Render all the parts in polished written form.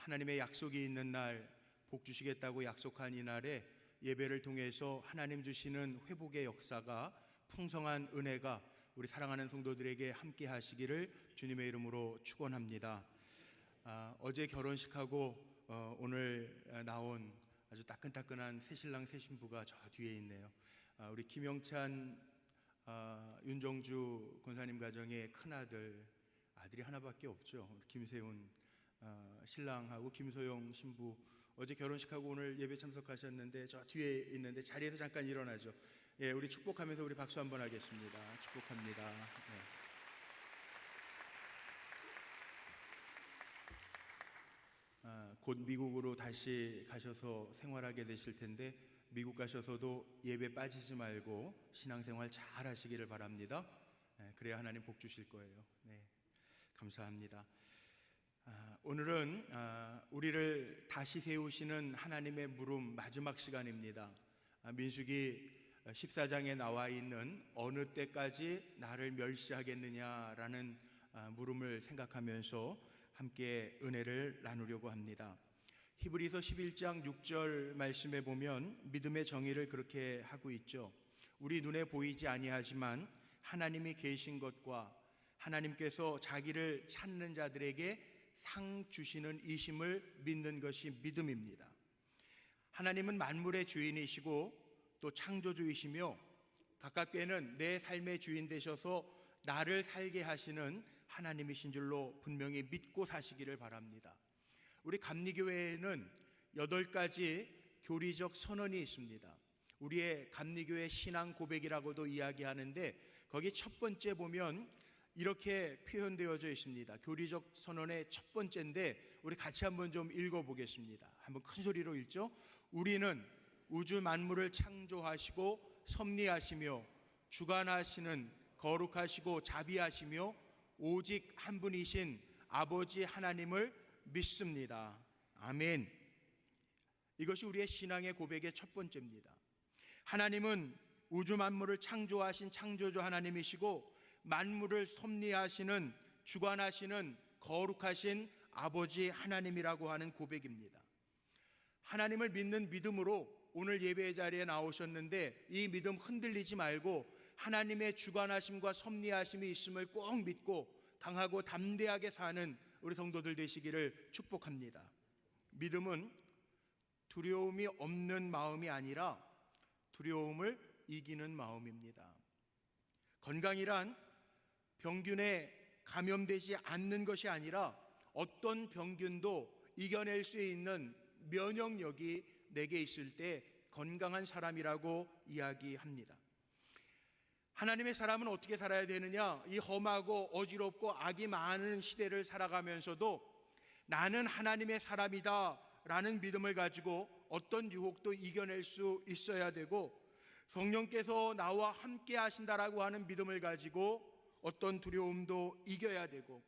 하나님의 약속이 있는 날, 복 주시겠다고 약속한 이날에 예배를 통해서 하나님 주시는 회복의 역사가, 풍성한 은혜가 우리 사랑하는 성도들에게 함께 하시기를 주님의 이름으로 축원합니다. 어제 결혼식하고 오늘 나온 아주 따끈따끈한 새신랑 새신부가 저 뒤에 있네요. 우리 김영찬, 윤정주 권사님 가정의 큰아들, 아들이 하나밖에 없죠. 우리 김세훈 신랑하고 김소영 신부, 어제 결혼식하고 오늘 예배 참석하셨는데 저 뒤에 있는데 자리에서 잠깐 일어나죠. 예, 우리 축복하면서 우리 박수 한번 하겠습니다. 축복합니다. 네. 곧 미국으로 다시 가셔서 생활하게 되실 텐데, 미국 가셔서도 예배 빠지지 말고 신앙생활 잘 하시기를 바랍니다. 그래야 하나님 복 주실 거예요. 네, 감사합니다. 오늘은 우리를 다시 세우시는 하나님의 물음 마지막 시간입니다. 민수기 14장에 나와 있는 어느 때까지 나를 멸시하겠느냐라는 물음을 생각하면서 함께 은혜를 나누려고 합니다. 히브리서 11장 6절 말씀에 보면 믿음의 정의를 그렇게 하고 있죠. 우리 눈에 보이지 아니하지만 하나님이 계신 것과 하나님께서 자기를 찾는 자들에게 상 주시는 이심을 믿는 것이 믿음입니다. 하나님은 만물의 주인이시고 또 창조주이시며 가깝게는 내 삶의 주인 되셔서 나를 살게 하시는 하나님이신 줄로 분명히 믿고 사시기를 바랍니다. 우리 감리교회에는 8가지 교리적 선언이 있습니다. 우리의 감리교회 신앙 고백이라고도 이야기하는데, 거기 첫 번째 보면 이렇게 표현되어져 있습니다. 교리적 선언의 첫 번째인데 우리 같이 한번 좀 읽어보겠습니다. 한번 큰 소리로 읽죠. 우리는 우주 만물을 창조하시고 섭리하시며 주관하시는 거룩하시고 자비하시며 오직 한 분이신 아버지 하나님을 믿습니다. 아멘. 이것이 우리의 신앙의 고백의 첫 번째입니다. 하나님은 우주 만물을 창조하신 창조주 하나님이시고 만물을 섭리하시는, 주관하시는 거룩하신 아버지 하나님이라고 하는 고백입니다. 하나님을 믿는 믿음으로 오늘 예배의 자리에 나오셨는데, 이 믿음 흔들리지 말고 하나님의 주관하심과 섭리하심이 있음을 꼭 믿고 강하고 담대하게 사는 우리 성도들 되시기를 축복합니다. 믿음은 두려움이 없는 마음이 아니라 두려움을 이기는 마음입니다. 건강이란 병균에 감염되지 않는 것이 아니라 어떤 병균도 이겨낼 수 있는 면역력이 내게 있을 때 건강한 사람이라고 이야기합니다. 하나님의 사람은 어떻게 살아야 되느냐? 이 험하고 어지럽고 악이 많은 시대를 살아가면서도 나는 하나님의 사람이다 라는 믿음을 가지고 어떤 유혹도 이겨낼 수 있어야 되고, 성령께서 나와 함께 하신다라고 하는 믿음을 가지고 어떤 두려움도 이겨야 되고,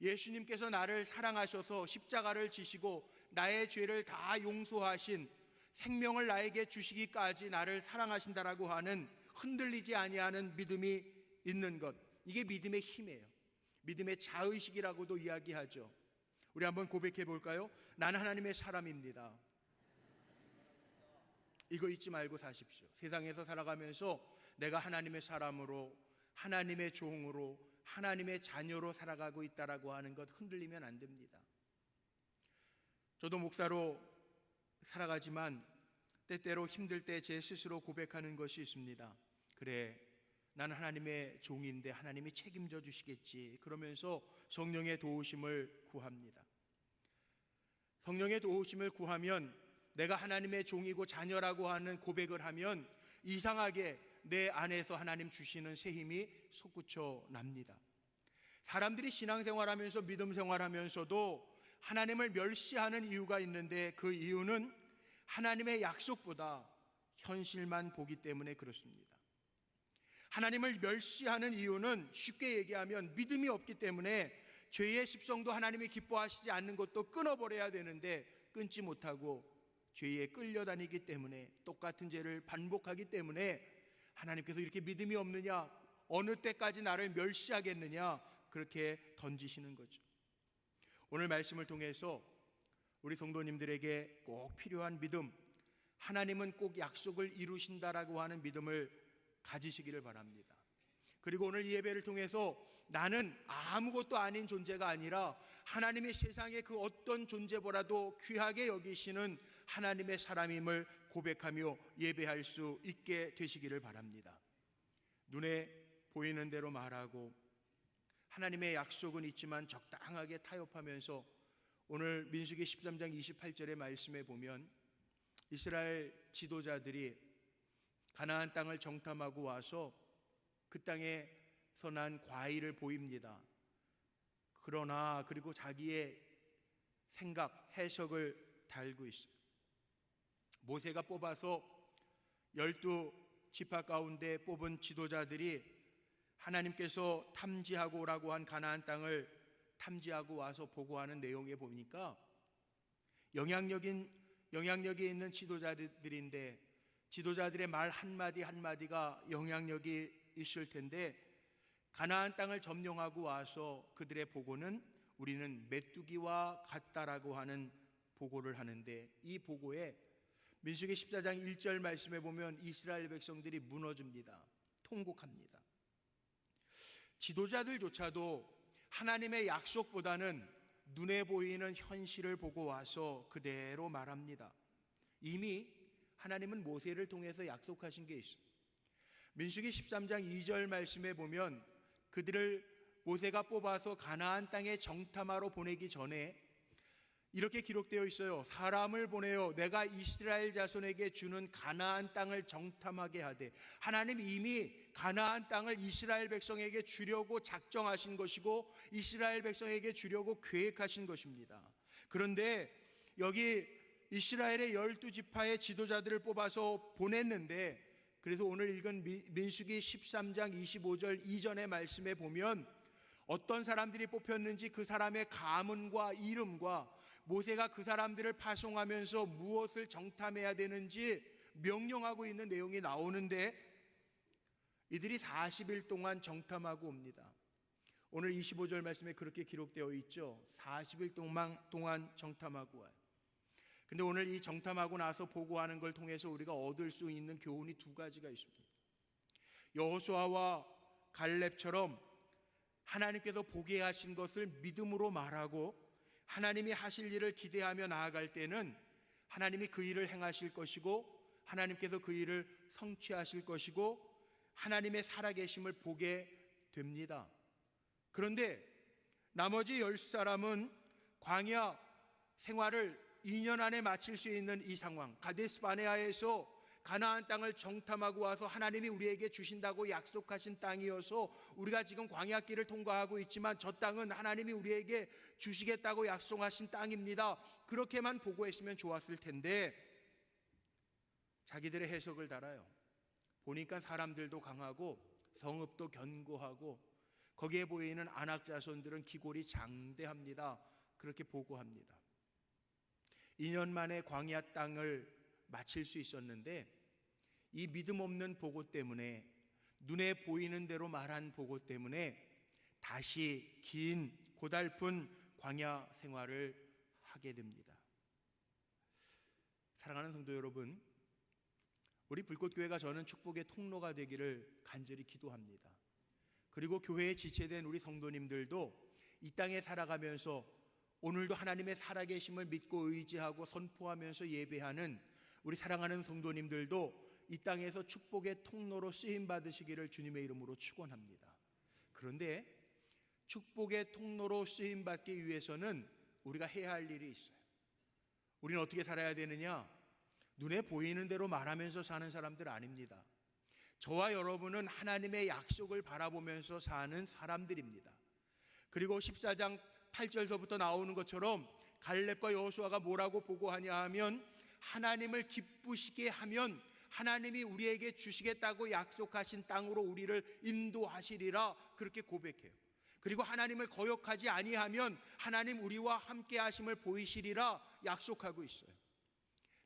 예수님께서 나를 사랑하셔서 십자가를 지시고 나의 죄를 다 용서하신, 생명을 나에게 주시기까지 나를 사랑하신다라고 하는 흔들리지 아니하는 믿음이 있는 것, 이게 믿음의 힘이에요. 믿음의 자의식이라고도 이야기하죠. 우리 한번 고백해 볼까요? 나는 하나님의 사람입니다. 이거 잊지 말고 사십시오. 세상에서 살아가면서 내가 하나님의 사람으로, 하나님의 종으로, 하나님의 자녀로 살아가고 있다라고 하는 것 흔들리면 안 됩니다. 저도 목사로 살아가지만 때때로 힘들 때 제 스스로 고백하는 것이 있습니다. 그래, 나는 하나님의 종인데 하나님이 책임져 주시겠지, 그러면서 성령의 도우심을 구합니다. 성령의 도우심을 구하면, 내가 하나님의 종이고 자녀라고 하는 고백을 하면 이상하게 내 안에서 하나님 주시는 새 힘이 솟구쳐 납니다. 사람들이 신앙생활하면서 믿음 생활하면서도 하나님을 멸시하는 이유가 있는데, 그 이유는 하나님의 약속보다 현실만 보기 때문에 그렇습니다. 하나님을 멸시하는 이유는 쉽게 얘기하면 믿음이 없기 때문에 죄의 습성도 하나님이 기뻐하시지 않는 것도 끊어버려야 되는데 끊지 못하고 죄에 끌려다니기 때문에, 똑같은 죄를 반복하기 때문에 하나님께서 이렇게 믿음이 없느냐, 어느 때까지 나를 멸시하겠느냐, 그렇게 던지시는 거죠. 오늘 말씀을 통해서 우리 성도님들에게 꼭 필요한 믿음, 하나님은 꼭 약속을 이루신다라고 하는 믿음을 가지시기를 바랍니다. 그리고 오늘 이 예배를 통해서 나는 아무것도 아닌 존재가 아니라 하나님의 세상의 그 어떤 존재보다도 귀하게 여기시는 하나님의 사람임을 고백하며 예배할 수 있게 되시기를 바랍니다. 눈에 보이는 대로 말하고 하나님의 약속은 있지만 적당하게 타협하면서 오늘 민수기 13장 28절의 말씀에 보면 이스라엘 지도자들이 가나안 땅을 정탐하고 와서 그 땅에서 난 과일을 보입니다. 그러나 그리고 자기의 생각, 해석을 달고 있어요. 모세가 뽑아서 12지파 가운데 뽑은 지도자들이 하나님께서 탐지하고 오라고 한 가나안 땅을 탐지하고 와서 보고하는 내용에 보니까 영향력이 있는 지도자들인데 지도자들의 말 한마디 한마디가 영향력이 있을 텐데 가나안 땅을 점령하고 와서 그들의 보고는 우리는 메뚜기와 같다라고 하는 보고를 하는데 이 보고에 민수기 14장 1절 말씀에 보면 이스라엘 백성들이 무너집니다. 통곡합니다. 지도자들조차도 하나님의 약속보다는 눈에 보이는 현실을 보고 와서 그대로 말합니다. 이미 하나님은 모세를 통해서 약속하신 게 있어요. 민수기 13장 2절 말씀에 보면 그들을 모세가 뽑아서 가나안 땅에 정탐하러 보내기 전에 이렇게 기록되어 있어요. 사람을 보내어 내가 이스라엘 자손에게 주는 가나안 땅을 정탐하게 하되, 하나님 이미 가나안 땅을 이스라엘 백성에게 주려고 작정하신 것이고 이스라엘 백성에게 주려고 계획하신 것입니다. 그런데 여기 이스라엘의 12지파의 지도자들을 뽑아서 보냈는데, 그래서 오늘 읽은 민수기 13장 25절 이전의 말씀에 보면 어떤 사람들이 뽑혔는지 그 사람의 가문과 이름과 모세가 그 사람들을 파송하면서 무엇을 정탐해야 되는지 명령하고 있는 내용이 나오는데 이들이 40일 동안 정탐하고 옵니다. 오늘 25절 말씀에 그렇게 기록되어 있죠. 40일 동안 정탐하고 와요. 근데 오늘 이 정탐하고 나서 보고하는 걸 통해서 우리가 얻을 수 있는 교훈이 두 가지가 있습니다. 여호수아와 갈렙처럼 하나님께서 보게 하신 것을 믿음으로 말하고 하나님이 하실 일을 기대하며 나아갈 때는 하나님이 그 일을 행하실 것이고 하나님께서 그 일을 성취하실 것이고 하나님의 살아계심을 보게 됩니다. 그런데 나머지 10사람은 광야 생활을 2년 안에 마칠 수 있는 이 상황, 가데스 바네아에서 가나안 땅을 정탐하고 와서 하나님이 우리에게 주신다고 약속하신 땅이어서 우리가 지금 광야길을 통과하고 있지만 저 땅은 하나님이 우리에게 주시겠다고 약속하신 땅입니다. 그렇게만 보고했으면 좋았을 텐데 자기들의 해석을 달아요. 보니까 사람들도 강하고 성읍도 견고하고 거기에 보이는 아낙 자손들은 기골이 장대합니다. 그렇게 보고합니다. 2년 만에 광야 땅을 마칠 수 있었는데 이 믿음 없는 보고 때문에, 눈에 보이는 대로 말한 보고 때문에 다시 긴 고달픈 광야 생활을 하게 됩니다. 사랑하는 성도 여러분, 우리 불꽃교회가 저는 축복의 통로가 되기를 간절히 기도합니다. 그리고 교회에 지체된 우리 성도님들도 이 땅에 살아가면서 오늘도 하나님의 살아계심을 믿고 의지하고 선포하면서 예배하는 우리 사랑하는 성도님들도 이 땅에서 축복의 통로로 쓰임받으시기를 주님의 이름으로 축원합니다. 그런데 축복의 통로로 쓰임받기 위해서는 우리가 해야 할 일이 있어요. 우리는 어떻게 살아야 되느냐? 눈에 보이는 대로 말하면서 사는 사람들 아닙니다. 저와 여러분은 하나님의 약속을 바라보면서 사는 사람들입니다. 그리고 14장 8절서부터 나오는 것처럼 갈렙과 여호수아가 뭐라고 보고하냐 하면 하나님을 기쁘시게 하면 하나님이 우리에게 주시겠다고 약속하신 땅으로 우리를 인도하시리라, 그렇게 고백해요. 그리고 하나님을 거역하지 아니하면 하나님 우리와 함께 하심을 보이시리라 약속하고 있어요.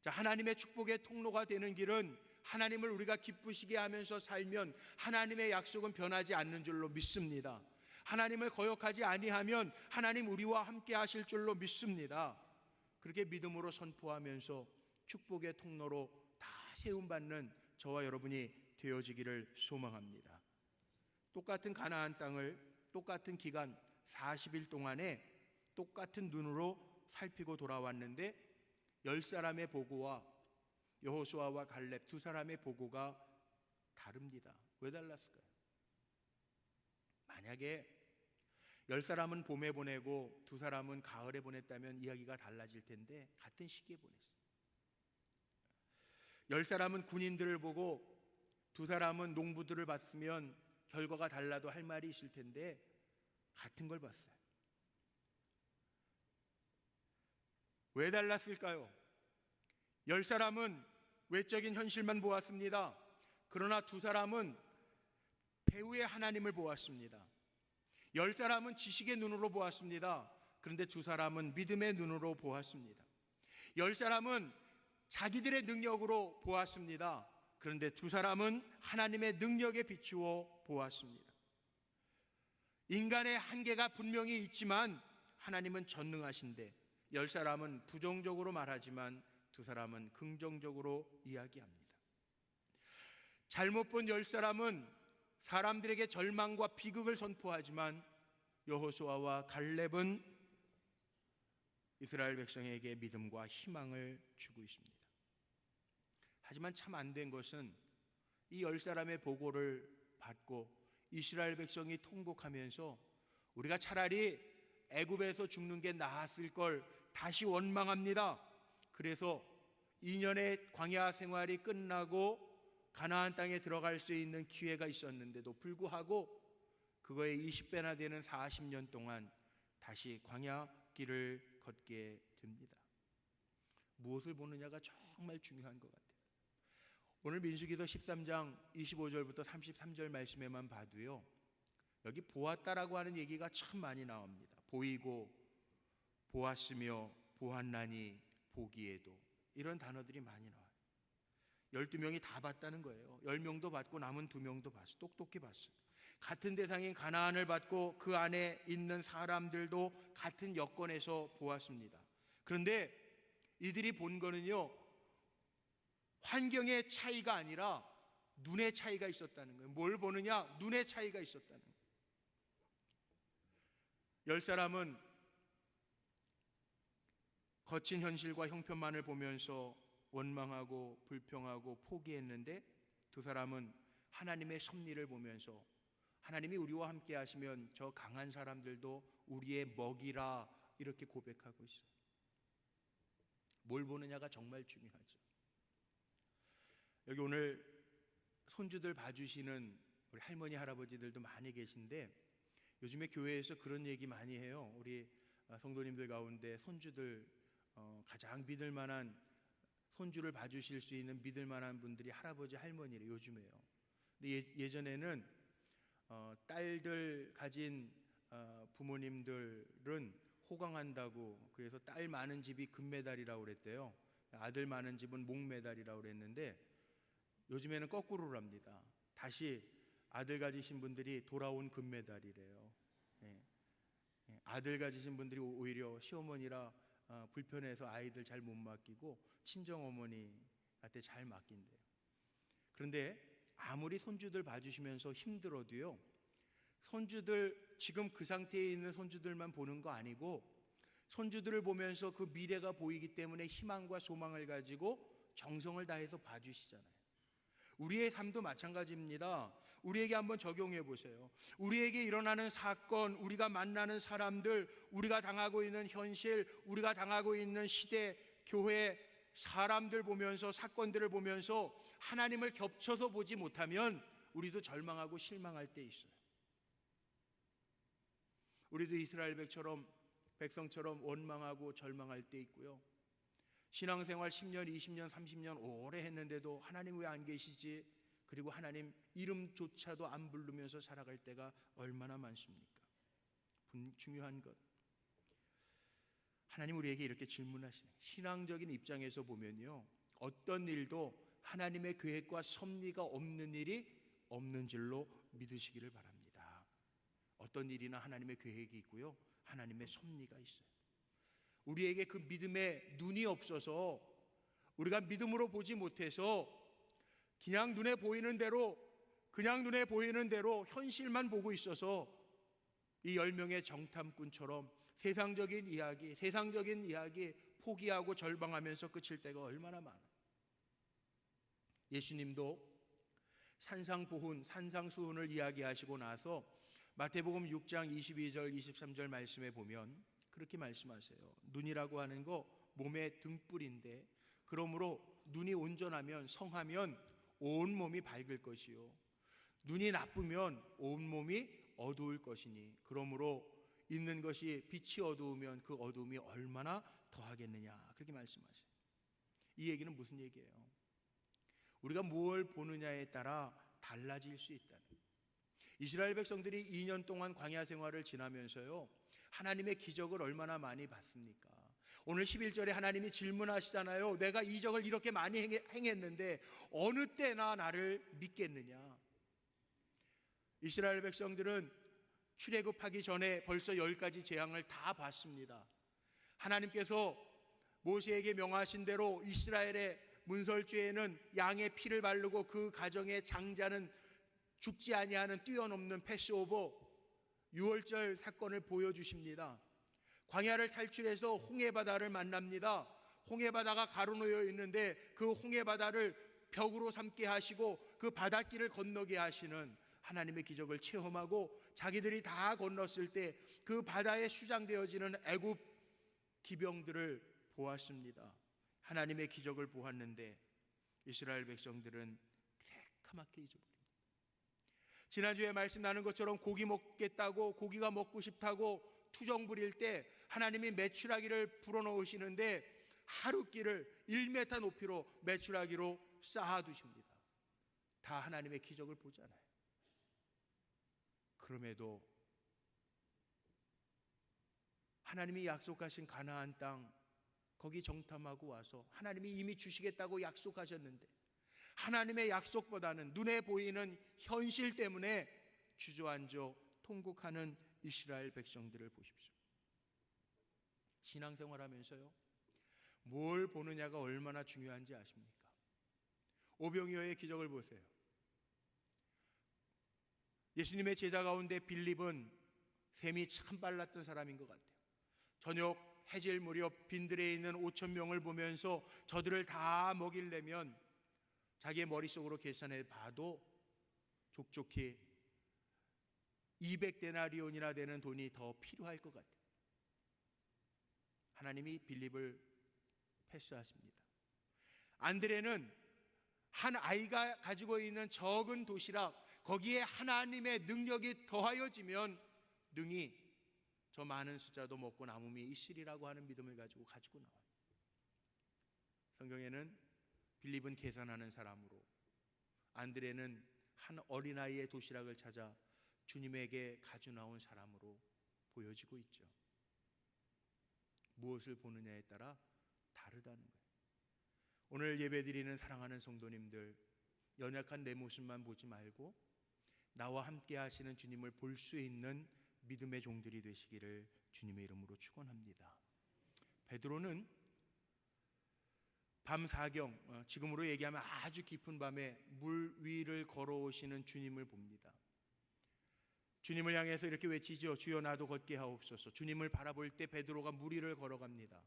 자, 하나님의 축복의 통로가 되는 길은 하나님을 우리가 기쁘시게 하면서 살면 하나님의 약속은 변하지 않는 줄로 믿습니다. 하나님을 거역하지 아니하면 하나님 우리와 함께 하실 줄로 믿습니다. 그렇게 믿음으로 선포하면서 축복의 통로로 다 세움받는 저와 여러분이 되어지기를 소망합니다. 똑같은 가나안 땅을 똑같은 기간 40일 동안에 똑같은 눈으로 살피고 돌아왔는데 10사람의 보고와 여호수아와 갈렙 두 사람의 보고가 다릅니다. 왜 달랐을까요? 만약에 10사람은 봄에 보내고 두 사람은 가을에 보냈다면 이야기가 달라질 텐데 같은 시기에 보냈어요. 10사람은 군인들을 보고 두 사람은 농부들을 봤으면 결과가 달라도 할 말이 있을 텐데 같은 걸 봤어요. 왜 달랐을까요? 10사람은 외적인 현실만 보았습니다. 그러나 두 사람은 배후의 하나님을 보았습니다. 10사람은 지식의 눈으로 보았습니다. 그런데 두 사람은 믿음의 눈으로 보았습니다. 10사람은 자기들의 능력으로 보았습니다. 그런데 두 사람은 하나님의 능력에 비추어 보았습니다. 인간의 한계가 분명히 있지만 하나님은 전능하신데 10사람은 부정적으로 말하지만 두 사람은 긍정적으로 이야기합니다. 잘못 본 10사람은 사람들에게 절망과 비극을 선포하지만 여호수아와 갈렙은 이스라엘 백성에게 믿음과 희망을 주고 있습니다. 하지만 참 안 된 것은 이 10사람의 보고를 받고 이스라엘 백성이 통곡하면서 우리가 차라리 애굽에서 죽는 게 나았을 걸 다시 원망합니다. 그래서 2년의 광야 생활이 끝나고 가나안 땅에 들어갈 수 있는 기회가 있었는데도 불구하고 그거의 20배나 되는 40년 동안 다시 광야 길을 걷게 됩니다. 무엇을 보느냐가 정말 중요한 것 같아요. 오늘 민수기서 13장 25절부터 33절 말씀에만 봐도요, 여기 보았다라고 하는 얘기가 참 많이 나옵니다. 보이고 보았으며 보았나니 보기에도, 이런 단어들이 많이 나와요. 12명이 다 봤다는 거예요. 10명도 봤고 남은 2명도 봤어요. 똑똑히 봤어요. 같은 대상인 가나안을 봤고 그 안에 있는 사람들도 같은 여건에서 보았습니다. 그런데 이들이 본 거는요, 환경의 차이가 아니라 눈의 차이가 있었다는 거예요. 뭘 보느냐? 눈의 차이가 있었다는 거예요. 10사람은 거친 현실과 형편만을 보면서 원망하고 불평하고 포기했는데 두 사람은 하나님의 섭리를 보면서 하나님이 우리와 함께 하시면 저 강한 사람들도 우리의 먹이라, 이렇게 고백하고 있어요. 뭘 보느냐가 정말 중요하죠. 여기 오늘 손주들 봐주시는 우리 할머니 할아버지들도 많이 계신데 요즘에 교회에서 그런 얘기 많이 해요. 우리 성도님들 가운데 손주들 가장 믿을 만한, 손주를 봐주실 수 있는 믿을 만한 분들이 할아버지 할머니래요. 요즘에요. 근데 예전에는 딸들 가진 부모님들은 호강한다고, 그래서 딸 많은 집이 금메달이라고 그랬대요. 아들 많은 집은 목메달이라고 그랬는데 요즘에는 거꾸로랍니다. 다시 아들 가지신 분들이 돌아온 금메달이래요. 아들 가지신 분들이 오히려 시어머니라 불편해서 아이들 잘 못 맡기고 친정어머니한테 잘 맡긴대요. 그런데 아무리 손주들 봐주시면서 힘들어도요, 손주들, 지금 그 상태에 있는 손주들만 보는 거 아니고 손주들을 보면서 그 미래가 보이기 때문에 희망과 소망을 가지고 정성을 다해서 봐주시잖아요. 우리의 삶도 마찬가지입니다. 우리에게 한번 적용해 보세요. 우리에게 일어나는 사건, 우리가 만나는 사람들, 우리가 당하고 있는 현실, 우리가 당하고 있는 시대, 교회, 사람들 보면서, 사건들을 보면서 하나님을 겹쳐서 보지 못하면 우리도 절망하고 실망할 때 있어요. 우리도 이스라엘 백성처럼 원망하고 절망할 때 있고요. 신앙생활 10년, 20년, 30년 오래 했는데도 하나님 왜 안 계시지? 그리고 하나님 이름조차도 안 부르면서 살아갈 때가 얼마나 많습니까? 중요한 것, 하나님 우리에게 이렇게 질문하시네. 신앙적인 입장에서 보면요, 어떤 일도 하나님의 계획과 섭리가 없는 일이 없는 줄로 믿으시기를 바랍니다. 어떤 일이나 하나님의 계획이 있고요, 하나님의 섭리가 있어요. 우리에게 그 믿음의 눈이 없어서 우리가 믿음으로 보지 못해서 그냥 눈에 보이는 대로 현실만 보고 있어서 이 10명의 정탐꾼처럼 세상적인 이야기 포기하고 절방하면서 끝일 때가 얼마나 많아. 예수님도 산상보훈, 산상수훈을 이야기하시고 나서 마태복음 6장 22절 23절 말씀에 보면 그렇게 말씀하세요. 눈이라고 하는 거 몸의 등불인데 그러므로 눈이 온전하면 성하면 온몸이 밝을 것이요 눈이 나쁘면 온몸이 어두울 것이니 그러므로 있는 것이 빛이 어두우면 그 어두움이 얼마나 더하겠느냐 그렇게 말씀하세요. 이 얘기는 무슨 얘기예요? 우리가 뭘 보느냐에 따라 달라질 수 있다는. 이스라엘 백성들이 2년 동안 광야 생활을 지나면서요 하나님의 기적을 얼마나 많이 봤습니까? 오늘 11절에 하나님이 질문하시잖아요. 내가 이적을 이렇게 많이 행했는데 어느 때나 나를 믿겠느냐? 이스라엘 백성들은 출애굽하기 전에 벌써 10가지 재앙을 다 봤습니다. 하나님께서 모세에게 명하신 대로 이스라엘의 문설주에는 양의 피를 바르고 그 가정의 장자는 죽지 아니하는 뛰어넘는 패스오버 유월절 사건을 보여주십니다. 광야를 탈출해서 홍해바다를 만납니다. 홍해바다가 가로놓여 있는데 그 홍해바다를 벽으로 삼게 하시고 그 바닷길을 건너게 하시는 하나님의 기적을 체험하고 자기들이 다 건넜을 때 그 바다에 수장되어지는 애굽 기병들을 보았습니다. 하나님의 기적을 보았는데 이스라엘 백성들은 새카맣게 잊어버립니다. 지난주에 말씀 나눈 것처럼 고기 먹겠다고 고기가 먹고 싶다고 투정 부릴 때 하나님이 메추라기를 불어넣으시는데 하루끼를 1m 높이로 메추라기로 쌓아두십니다. 다 하나님의 기적을 보잖아요. 그럼에도 하나님이 약속하신 가나안 땅 거기 정탐하고 와서 하나님이 이미 주시겠다고 약속하셨는데 하나님의 약속보다는 눈에 보이는 현실 때문에 주저앉아 통곡하는 이스라엘 백성들을 보십시오. 신앙생활하면서요 뭘 보느냐가 얼마나 중요한지 아십니까? 오병이어의 기적을 보세요. 예수님의 제자 가운데 빌립은 셈이 참 빨랐던 사람인 것 같아요. 저녁 해질 무렵 빈들에 있는 5,000명을 보면서 저들을 다 먹이려면 자기의 머릿속으로 계산해 봐도 족족히 200데나리온이나 되는 돈이 더 필요할 것 같아요. 하나님이 빌립을 패스하십니다. 안드레는 한 아이가 가지고 있는 적은 도시락 거기에 하나님의 능력이 더하여지면 능히 저 많은 숫자도 먹고 남음이 있으리라고 하는 믿음을 가지고 나와요. 성경에는 빌립은 계산하는 사람으로 안드레는 한 어린아이의 도시락을 찾아 주님에게 가져 나온 사람으로 보여지고 있죠. 무엇을 보느냐에 따라 다르다는 거예요. 오늘 예배드리는 사랑하는 성도님들, 연약한 내 모습만 보지 말고 나와 함께 하시는 주님을 볼 수 있는 믿음의 종들이 되시기를 주님의 이름으로 축원합니다. 베드로는 밤 사경, 지금으로 얘기하면 아주 깊은 밤에 물 위를 걸어오시는 주님을 봅니다. 주님을 향해서 이렇게 외치죠. 주여 나도 걷게 하옵소서. 주님을 바라볼 때 베드로가 물 위를 걸어갑니다.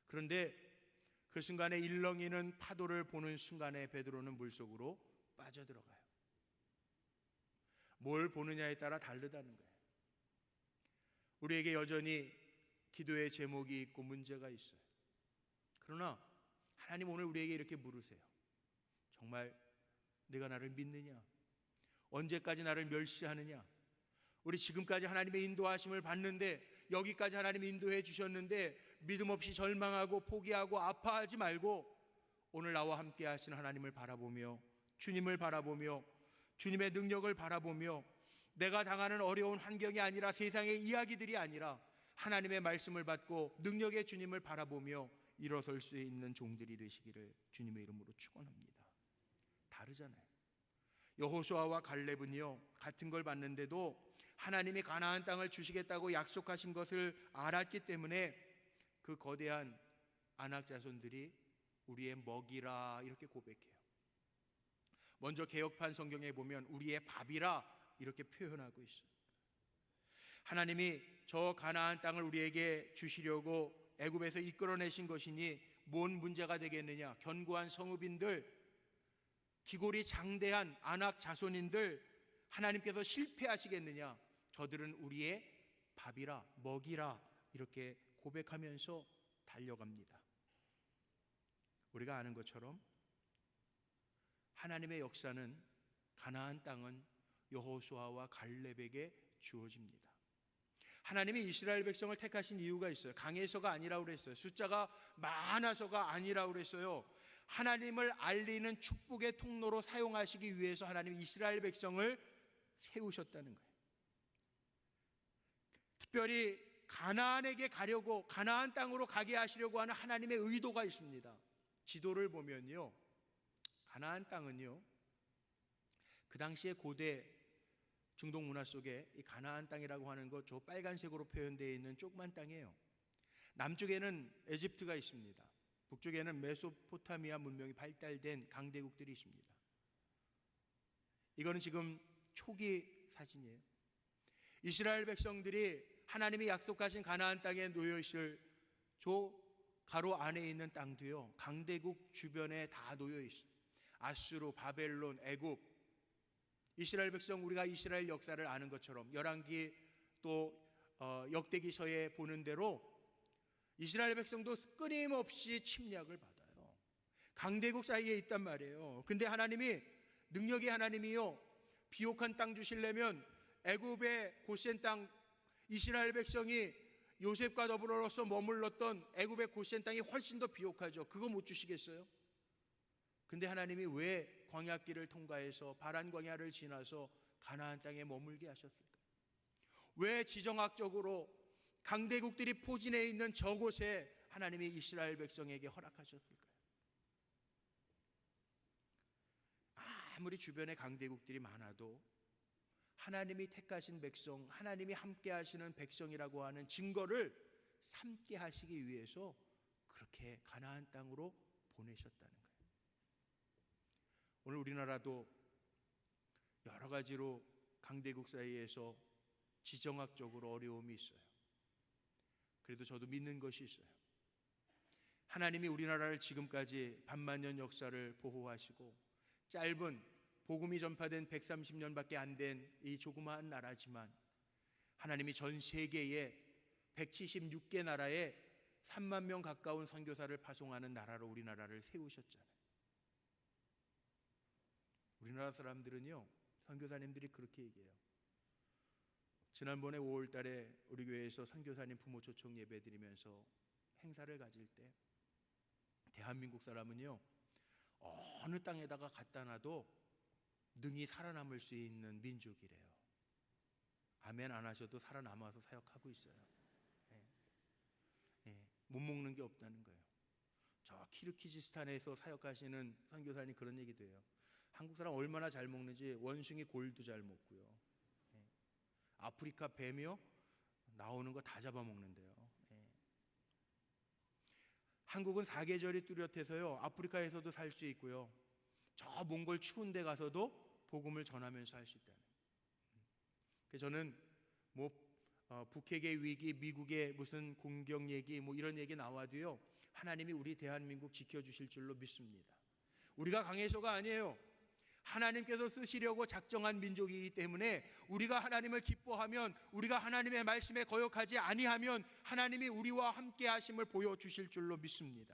그런데 그 순간에 일렁이는 파도를 보는 순간에 베드로는 물속으로 빠져들어가요. 뭘 보느냐에 따라 다르다는 거예요. 우리에게 여전히 기도의 제목이 있고 문제가 있어요. 그러나 하나님 오늘 우리에게 이렇게 물으세요. 정말 네가 나를 믿느냐? 언제까지 나를 멸시하느냐? 우리 지금까지 하나님의 인도하심을 받는데 여기까지 하나님이 인도해 주셨는데 믿음 없이 절망하고 포기하고 아파하지 말고 오늘 나와 함께 하신 하나님을 바라보며 주님을 바라보며 주님의 능력을 바라보며 내가 당하는 어려운 환경이 아니라 세상의 이야기들이 아니라 하나님의 말씀을 받고 능력의 주님을 바라보며 일어설 수 있는 종들이 되시기를 주님의 이름으로 축원합니다. 다르잖아요. 여호수아와 갈렙은요 같은 걸 봤는데도 하나님이 가나안 땅을 주시겠다고 약속하신 것을 알았기 때문에 그 거대한 아낙 자손들이 우리의 먹이라 이렇게 고백해요. 먼저 개역판 성경에 보면 우리의 밥이라 이렇게 표현하고 있어요. 하나님이 저 가나안 땅을 우리에게 주시려고 애굽에서 이끌어내신 것이니 뭔 문제가 되겠느냐? 견고한 성읍인들, 기골이 장대한 아낙 자손인들, 하나님께서 실패하시겠느냐? 저들은 우리의 밥이라, 먹이라 이렇게 고백하면서 달려갑니다. 우리가 아는 것처럼 하나님의 역사는, 가나안 땅은 여호수아와 갈렙에게 주어집니다. 하나님이 이스라엘 백성을 택하신 이유가 있어요. 강해서가 아니라고 그랬어요. 숫자가 많아서가 아니라고 그랬어요. 하나님을 알리는 축복의 통로로 사용하시기 위해서 하나님이 이스라엘 백성을 세우셨다는 거예요. 특별히 가나안에게 가려고, 가나안 땅으로 가게 하시려고 하는 하나님의 의도가 있습니다. 지도를 보면요, 가나안 땅은요, 그 당시의 고대 중동 문화 속에 이 가나안 땅이라고 하는 것, 저 빨간색으로 표현되어 있는 조그만 땅이에요. 남쪽에는 에집트가 있습니다. 북쪽에는 메소포타미아 문명이 발달된 강대국들이 있습니다. 이거는 지금 초기 사진이에요. 이스라엘 백성들이 하나님이 약속하신 가나안 땅에 놓여 있을 저 가로 안에 있는 땅도요, 강대국 주변에 다 놓여 있어요. 아수르, 바벨론, 애굽. 이스라엘 백성, 우리가 이스라엘 역사를 아는 것처럼 열왕기 또 역대기서에 보는 대로 이스라엘 백성도 끊임없이 침략을 받아요. 강대국 사이에 있단 말이에요. 근데 하나님이, 능력의 하나님이요, 비옥한 땅 주시려면 애굽의 고센 땅, 이스라엘 백성이 요셉과 더불어서 머물렀던 애굽의 고센 땅이 훨씬 더 비옥하죠. 그거 못 주시겠어요? 근데 하나님이 왜 광야길을 통과해서 바란 광야를 지나서 가나안 땅에 머물게 하셨을까요? 왜 지정학적으로 강대국들이 포진해 있는 저곳에 하나님이 이스라엘 백성에게 허락하셨을까요? 아무리 주변에 강대국들이 많아도 하나님이 택하신 백성, 하나님이 함께 하시는 백성이라고 하는 증거를 삼게 하시기 위해서 그렇게 가나안 땅으로 보내셨다는 거예요. 오늘 우리나라도 여러 가지로 강대국 사이에서 지정학적으로 어려움이 있어요. 그래도 저도 믿는 것이 있어요. 하나님이 우리나라를 지금까지 반만년 역사를 보호하시고, 짧은 복음이 전파된 130년밖에 안 된 이 조그마한 나라지만 하나님이 전 세계에 176개 나라에 3만 명 가까운 선교사를 파송하는 나라로 우리나라를 세우셨잖아요. 우리나라 사람들은요, 선교사님들이 그렇게 얘기해요. 지난번에 5월 달에 우리 교회에서 선교사님 부모 초청 예배 드리면서 행사를 가질 때, 대한민국 사람은요, 어느 땅에다가 갖다 놔도 능히 살아남을 수 있는 민족이래요. 아멘 안 하셔도 살아남아서 사역하고 있어요. 못 먹는 게 없다는 거예요. 저 키르기즈스탄에서 사역하시는 선교사님 그런 얘기도 해요. 한국 사람 얼마나 잘 먹는지 원숭이 골도 잘 먹고요. 아프리카 뱀이요, 나오는 거 다 잡아먹는데요. 한국은 사계절이 뚜렷해서요, 아프리카에서도 살 수 있고요, 저 몽골 추운 데 가서도 복음을 전하면서 할 수 있다는. 그래서 저는 북핵의 위기, 미국의 무슨 공격 얘기, 이런 얘기 나와도요, 하나님이 우리 대한민국 지켜주실 줄로 믿습니다. 우리가 강해서가 아니에요. 하나님께서 쓰시려고 작정한 민족이기 때문에 우리가 하나님을 기뻐하면, 우리가 하나님의 말씀에 거역하지 아니하면 하나님이 우리와 함께 하심을 보여주실 줄로 믿습니다.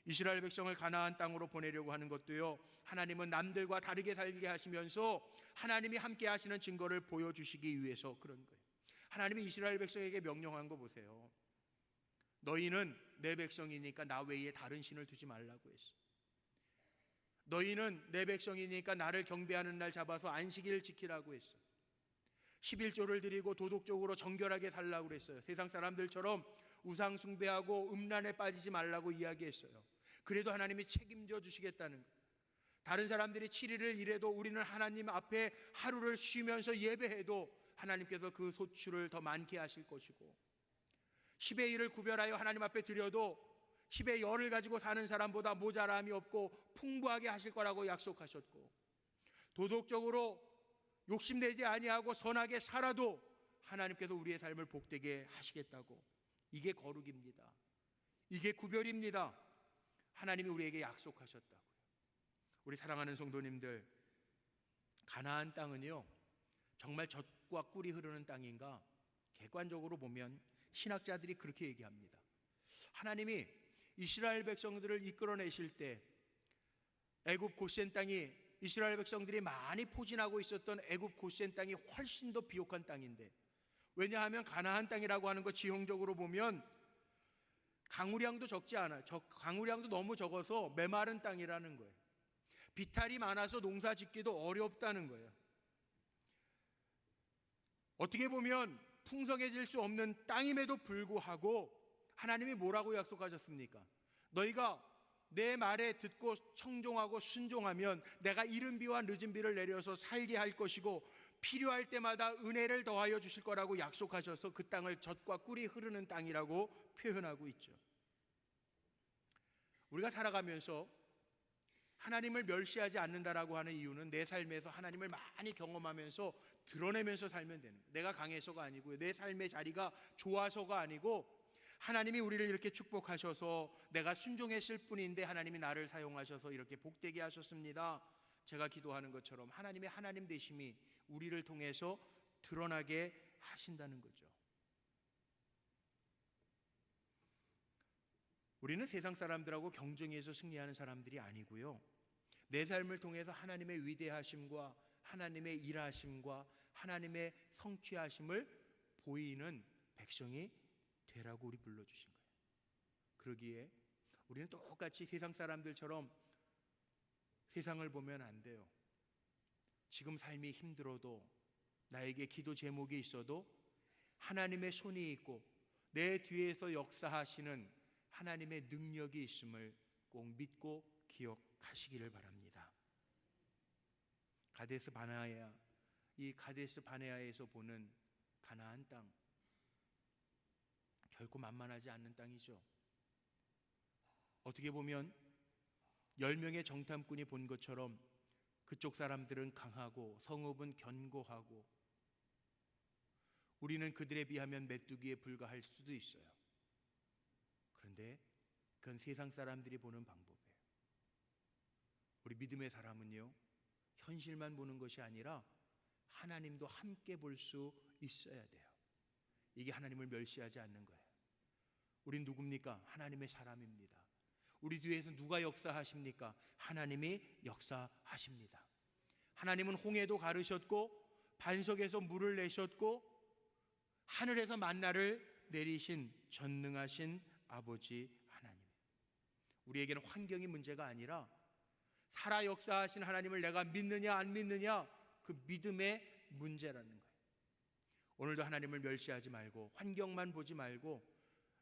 이스라엘 백성을 가나안 땅으로 보내려고 하는 것도요, 하나님은 남들과 다르게 살게 하시면서 하나님이 함께 하시는 증거를 보여주시기 위해서 그런 거예요. 하나님이 이스라엘 백성에게 명령한 거 보세요. 너희는 내 백성이니까 나 외에 다른 신을 두지 말라고 했어. 너희는 내 백성이니까 나를 경배하는 날 잡아서 안식일을 지키라고 했어. 11조를 드리고 도덕적으로 정결하게 살라고 그랬어요. 세상 사람들처럼 우상 숭배하고 음란에 빠지지 말라고 이야기했어요. 그래도 하나님이 책임져 주시겠다는 거예요. 다른 사람들이 7일을 일해도 우리는 하나님 앞에 하루를 쉬면서 예배해도 하나님께서 그 소출을 더 많게 하실 것이고, 10의 1을 구별하여 하나님 앞에 드려도 10의 10을 가지고 사는 사람보다 모자람이 없고 풍부하게 하실 거라고 약속하셨고, 도덕적으로 욕심내지 아니하고 선하게 살아도 하나님께서 우리의 삶을 복되게 하시겠다고. 이게 거룩입니다. 이게 구별입니다. 하나님이 우리에게 약속하셨다고요. 우리 사랑하는 성도님들, 가나안 땅은요 정말 젖과 꿀이 흐르는 땅인가? 객관적으로 보면 신학자들이 그렇게 얘기합니다. 하나님이 이스라엘 백성들을 이끌어내실 때 애굽 고센 땅이, 이스라엘 백성들이 많이 포진하고 있었던 애굽 고센 땅이 훨씬 더 비옥한 땅인데, 왜냐하면 가나안 땅이라고 하는 것 지형적으로 보면 강우량도 적지 않아요. 강우량도 너무 적어서 메마른 땅이라는 거예요. 비탈이 많아서 농사 짓기도 어렵다는 거예요. 어떻게 보면 풍성해질 수 없는 땅임에도 불구하고 하나님이 뭐라고 약속하셨습니까? 너희가 내 말에 듣고 청종하고 순종하면 내가 이른 비와 늦은 비를 내려서 살게 할 것이고 필요할 때마다 은혜를 더하여 주실 거라고 약속하셔서 그 땅을 젖과 꿀이 흐르는 땅이라고 표현하고 있죠. 우리가 살아가면서 하나님을 멸시하지 않는다라고 하는 이유는 내 삶에서 하나님을 많이 경험하면서 드러내면서 살면 되는 거예요. 내가 강해서가 아니고요, 내 삶의 자리가 좋아서가 아니고 하나님이 우리를 이렇게 축복하셔서 내가 순종했을 뿐인데 하나님이 나를 사용하셔서 이렇게 복되게 하셨습니다. 제가 기도하는 것처럼 하나님의 하나님 되심이 우리를 통해서 드러나게 하신다는 거죠. 우리는 세상 사람들하고 경쟁해서 승리하는 사람들이 아니고요, 내 삶을 통해서 하나님의 위대하심과 하나님의 일하심과 하나님의 성취하심을 보이는 백성이 되라고 우리 불러주신 거예요. 그러기에 우리는 똑같이 세상 사람들처럼 세상을 보면 안 돼요. 지금 삶이 힘들어도, 나에게 기도 제목이 있어도 하나님의 손이 있고 내 뒤에서 역사하시는 하나님의 능력이 있음을 꼭 믿고 기억하시기를 바랍니다. 가데스 바네아, 이 가데스 바네아에서 보는 가나안 땅, 결코 만만하지 않는 땅이죠. 어떻게 보면 10명의 정탐꾼이 본 것처럼 그쪽 사람들은 강하고 성읍은 견고하고 우리는 그들에 비하면 메뚜기에 불과할 수도 있어요. 그런데 그건 세상 사람들이 보는 방법이에요. 우리 믿음의 사람은요, 현실만 보는 것이 아니라 하나님도 함께 볼 수 있어야 돼요. 이게 하나님을 멸시하지 않는 거예요. 우린 누굽니까? 하나님의 사람입니다. 우리 뒤에서 누가 역사하십니까? 하나님이 역사하십니다. 하나님은 홍해도 가르셨고 반석에서 물을 내셨고 하늘에서 만나를 내리신 전능하신 아버지 하나님. 우리에게는 환경이 문제가 아니라 살아 역사하신 하나님을 내가 믿느냐 안 믿느냐, 그 믿음의 문제라는 거예요. 오늘도 하나님을 멸시하지 말고 환경만 보지 말고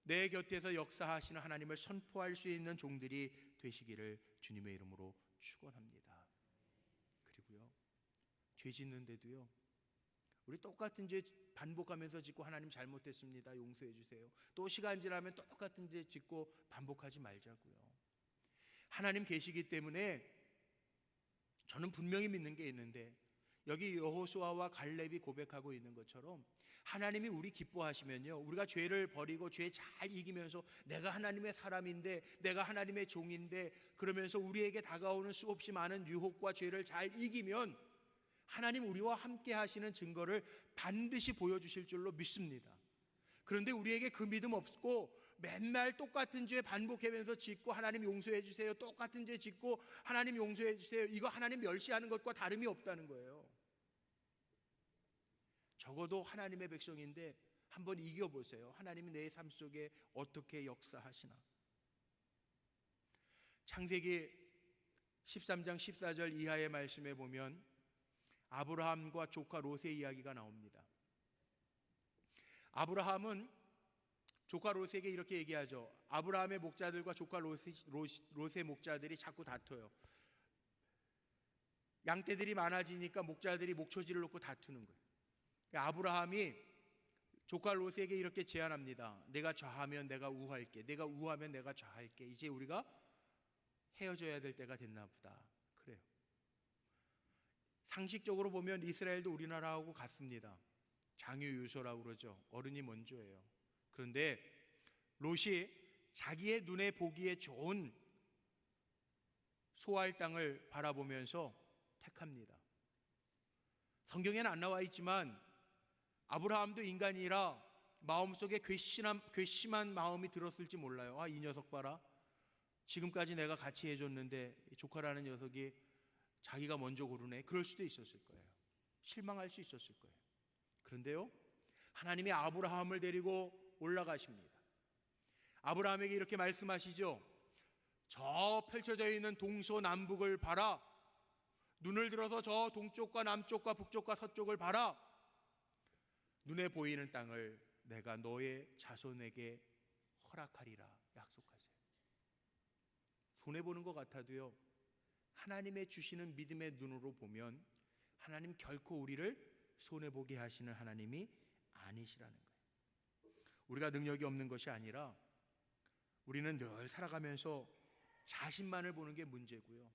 내 곁에서 역사하시는 하나님을 선포할 수 있는 종들이 되시기를 주님의 이름으로 축원합니다. 그리고요, 죄 짓는데도요, 우리 똑같은 죄 반복하면서 짓고 하나님 잘못했습니다, 용서해 주세요. 또 시간 지나면 똑같은 죄 짓고 반복하지 말자고요. 하나님 계시기 때문에 저는 분명히 믿는 게 있는데, 여기 여호수아와 갈렙이 고백하고 있는 것처럼 하나님이 우리 기뻐하시면요, 우리가 죄를 버리고 죄 잘 이기면서 내가 하나님의 사람인데, 내가 하나님의 종인데, 그러면서 우리에게 다가오는 수없이 많은 유혹과 죄를 잘 이기면 하나님 우리와 함께 하시는 증거를 반드시 보여주실 줄로 믿습니다. 그런데 우리에게 그 믿음 없고 맨날 똑같은 죄 반복하면서 짓고 하나님 용서해 주세요, 똑같은 죄 짓고 하나님 용서해 주세요, 이거 하나님 멸시하는 것과 다름이 없다는 거예요. 적어도 하나님의 백성인데 한번 이겨보세요. 하나님이 내 삶 속에 어떻게 역사하시나. 창세기 13장 14절 이하의 말씀에 보면 아브라함과 조카 롯의 이야기가 나옵니다. 아브라함은 조카 롯에게 이렇게 얘기하죠. 아브라함의 목자들과 조카 롯의 목자들이 자꾸 다퉈요. 양떼들이 많아지니까 목자들이 목초지를 놓고 다투는 거예요. 아브라함이 조카 롯에게 이렇게 제안합니다. 내가 좌하면 내가 우할게, 내가 우하면 내가 좌할게. 이제 우리가 헤어져야 될 때가 됐나 보다. 그래요. 상식적으로 보면 이스라엘도 우리나라하고 같습니다. 장유유소라고 그러죠. 어른이 먼저예요. 그런데 롯이 자기의 눈에 보기에 좋은 소알 땅을 바라보면서 택합니다. 성경에는 안 나와 있지만 아브라함도 인간이라 마음속에 괘씸한 마음이 들었을지 몰라요. 아, 이 녀석 봐라. 지금까지 내가 같이 해줬는데 조카라는 녀석이 자기가 먼저 고르네. 그럴 수도 있었을 거예요. 실망할 수 있었을 거예요. 그런데요, 하나님이 아브라함을 데리고 올라가십니다. 아브라함에게 이렇게 말씀하시죠. 저 펼쳐져 있는 동서남북을 봐라. 눈을 들어서 저 동쪽과 남쪽과 북쪽과 서쪽을 봐라. 눈에 보이는 땅을 내가 너의 자손에게 허락하리라 약속하세요. 손해보는 것 같아도요, 하나님의 주시는 믿음의 눈으로 보면 하나님 결코 우리를 손해보게 하시는 하나님이 아니시라는 거예요. 우리가 능력이 없는 것이 아니라 우리는 늘 살아가면서 자신만을 보는 게 문제고요,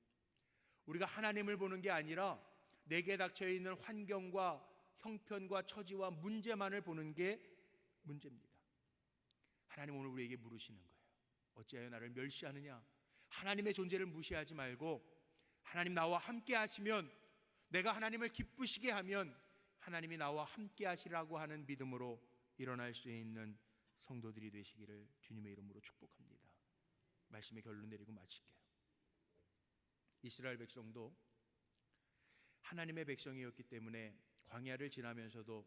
우리가 하나님을 보는 게 아니라 내게 닥쳐 있는 환경과 형편과 처지와 문제만을 보는 게 문제입니다. 하나님 오늘 우리에게 물으시는 거예요. 어찌하여 나를 멸시하느냐? 하나님의 존재를 무시하지 말고 하나님 나와 함께 하시면, 내가 하나님을 기쁘시게 하면 하나님이 나와 함께 하시라고 하는 믿음으로 일어날 수 있는 성도들이 되시기를 주님의 이름으로 축복합니다. 말씀의 결론 내리고 마칠게요. 이스라엘 백성도 하나님의 백성이었기 때문에 광야를 지나면서도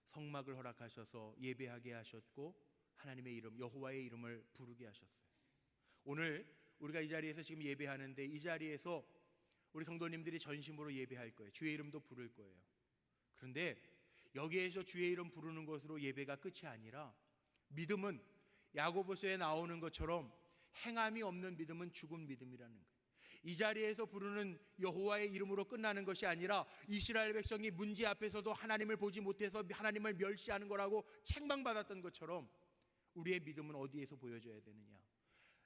성막을 허락하셔서 예배하게 하셨고 하나님의 이름, 여호와의 이름을 부르게 하셨어요. 오늘 우리가 이 자리에서 지금 예배하는데 이 자리에서 우리 성도님들이 전심으로 예배할 거예요. 주의 이름도 부를 거예요. 그런데 여기에서 주의 이름 부르는 것으로 예배가 끝이 아니라 믿음은 야고보서에 나오는 것처럼 행함이 없는 믿음은 죽은 믿음이라는 거예요. 이 자리에서 부르는 여호와의 이름으로 끝나는 것이 아니라 이스라엘 백성이 문제 앞에서도 하나님을 보지 못해서 하나님을 멸시하는 거라고 책망받았던 것처럼 우리의 믿음은 어디에서 보여져야 되느냐?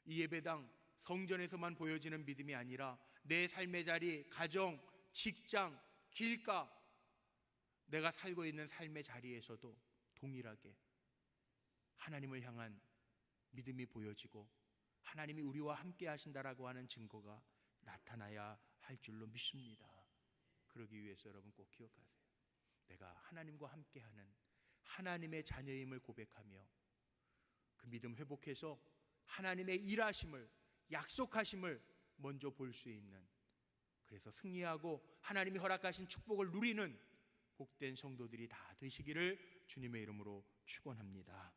이 예배당 성전에서만 보여지는 믿음이 아니라 내 삶의 자리, 가정, 직장, 길가, 내가 살고 있는 삶의 자리에서도 동일하게 하나님을 향한 믿음이 보여지고 하나님이 우리와 함께 하신다라고 하는 증거가 나타나야 할 줄로 믿습니다. 그러기 위해서 여러분 꼭 기억하세요. 내가 하나님과 함께하는 하나님의 자녀임을 고백하며 그 믿음 회복해서 하나님의 일하심을, 약속하심을 먼저 볼 수 있는, 그래서 승리하고 하나님이 허락하신 축복을 누리는 복된 성도들이 다 되시기를 주님의 이름으로 축원합니다.